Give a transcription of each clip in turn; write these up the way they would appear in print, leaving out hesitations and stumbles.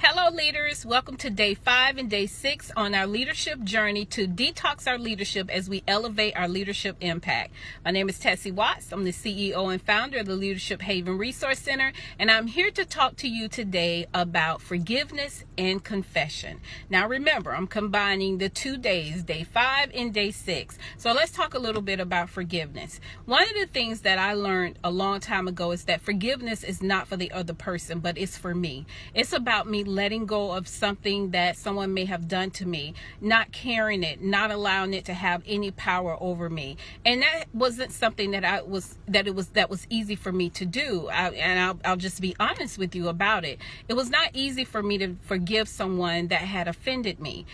Hello leaders, welcome to day 5 and day 6 on our leadership journey to detox our leadership as we elevate our leadership impact. My name is Tessie Watts. I'm the CEO and founder of the Leadership Haven Resource Center, and I'm here to talk to you today about forgiveness and confession. Now remember, I'm combining the 2 days, day 5 and day 6. So let's talk a little bit about forgiveness. One of the things that I learned a long time ago is that forgiveness is not for the other person, but it's for me. It's about me letting go of something that someone may have done to me, not carrying it, not allowing it to have any power over me. And that wasn't something that was easy for me to do. I'll just be honest with you about it. It was not easy for me to forgive someone that had offended me.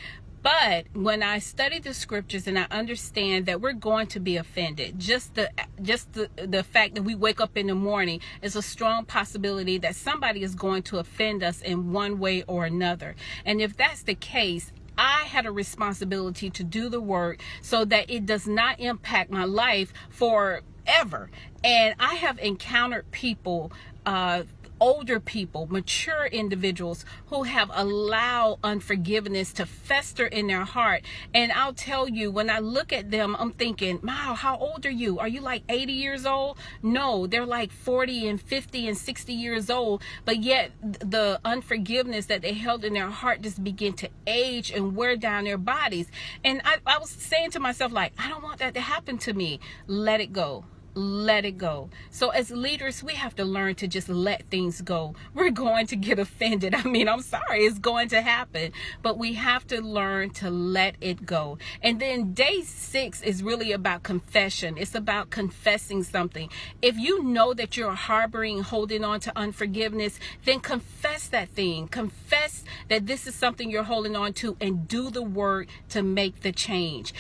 But when I study the scriptures and I understand that we're going to be offended, just the fact that we wake up in the morning is a strong possibility that somebody is going to offend us in one way or another. And if that's the case, I had a responsibility to do the work so that it does not impact my life forever. And I have encountered people, older people, mature individuals who have allowed unforgiveness to fester in their heart. And I'll tell you, when I look at them, I'm thinking, wow, how old are you? Are you like 80 years old? No, they're like 40 and 50 and 60 years old. But yet the unforgiveness that they held in their heart just began to age and wear down their bodies. And I was saying to myself, like, I don't want that to happen to me. Let it go. Let it go. So as leaders, we have to learn to just let things go. We're going to get offended. I mean, I'm sorry, it's going to happen, but we have to learn to let it go. And then day 6 is really about confession. It's about confessing something. If you know that you're harboring, holding on to unforgiveness, then confess that thing. Confess that this is something you're holding on to and do the work to make the change.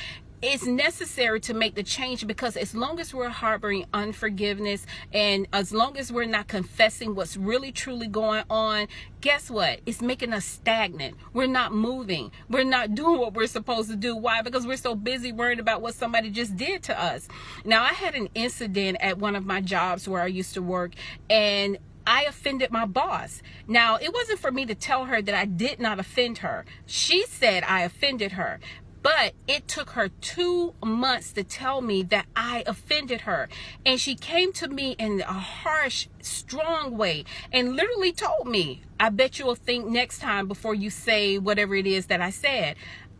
It's necessary to make the change, because as long as we're harboring unforgiveness and as long as we're not confessing what's really truly going on, guess what? It's making us stagnant. We're not moving. We're not doing what we're supposed to do. Why? Because we're so busy worrying about what somebody just did to us. Now, I had an incident at one of my jobs where I used to work, and I offended my boss. Now, it wasn't for me to tell her that I did not offend her. She said I offended her. But it took her 2 months to tell me that I offended her. And she came to me in a harsh, strong way and literally told me, I bet you will think next time before you say whatever it is that I said.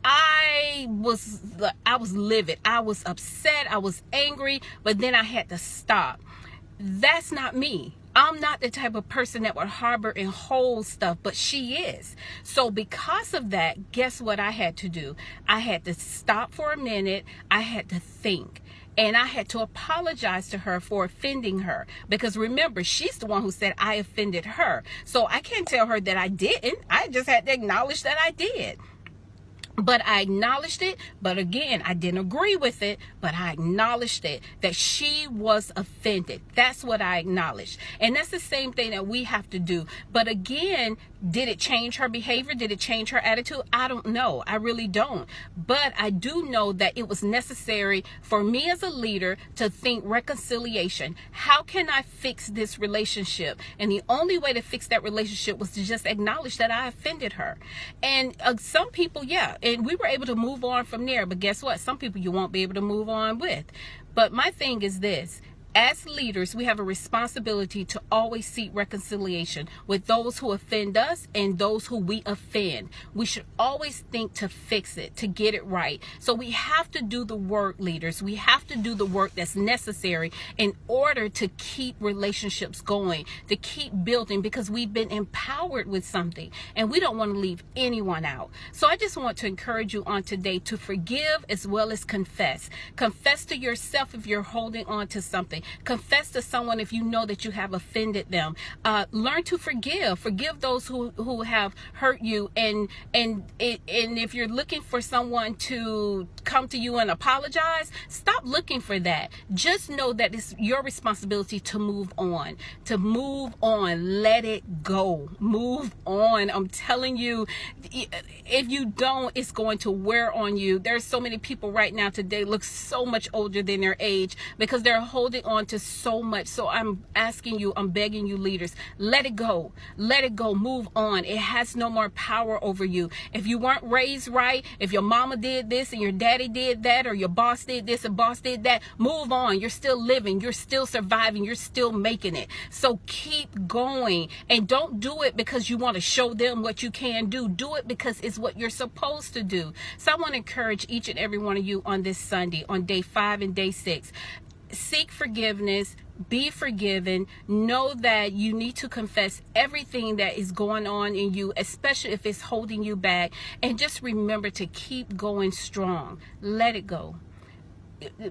I was livid. I was upset. I was angry. But then I had to stop. That's not me. I'm not the type of person that would harbor and hold stuff, but she is. So because of that, guess what I had to do? I had to stop for a minute. I had to think. And I had to apologize to her for offending her. Because remember, she's the one who said I offended her. So I can't tell her that I didn't. I just had to acknowledge that I did. But I acknowledged it. But again, I didn't agree with it. But I acknowledged it, that she was offended. That's what I acknowledged. And that's the same thing that we have to do. But again, did it change her behavior? Did it change her attitude? I don't know. I really don't. But I do know that it was necessary for me as a leader to think reconciliation. How can I fix this relationship? And the only way to fix that relationship was to just acknowledge that I offended her. And some people, yeah, and we were able to move on from there. But guess what? Some people you won't be able to move on with. But my thing is this. As leaders, we have a responsibility to always seek reconciliation with those who offend us and those who we offend. We should always think to fix it, to get it right. So we have to do the work, leaders. We have to do the work that's necessary in order to keep relationships going, to keep building, because we've been empowered with something and we don't want to leave anyone out. So I just want to encourage you on today to forgive as well as confess. Confess to yourself if you're holding on to something. Confess to someone if you know that you have offended them. Learn to forgive. Forgive those who have hurt you. And if you're looking for someone to come to you and apologize, stop looking for that. Just know that it's your responsibility to move on. To move on. Let it go. Move on. I'm telling you, if you don't, it's going to wear on you. There's so many people right now today look so much older than their age because they're holding on to so much. So I'm asking you, I'm begging you, leaders, let it go. Let it go. Move on. It has no more power over you. If you weren't raised right, if your mama did this and your daddy did that, or your boss did this and boss did that, move on. You're still living. You're still surviving. You're still making it. So keep going, and don't do it because you want to show them what you can do. Do it because it's what you're supposed to do. So I want to encourage each and every one of you on this Sunday, on day 5 and day 6. Seek forgiveness, be forgiven, know that you need to confess everything that is going on in you, especially if it's holding you back, and just remember to keep going strong. Let it go.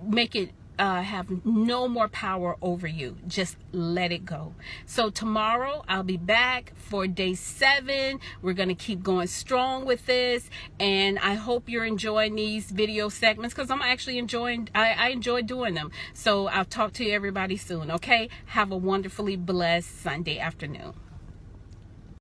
Make it have no more power over you. Just let it go. So tomorrow I'll be back for day 7. We're going to keep going strong with this, and I hope you're enjoying these video segments, because I'm actually enjoying, I enjoy doing them. So I'll talk to you everybody soon. Okay, have a wonderfully blessed Sunday afternoon.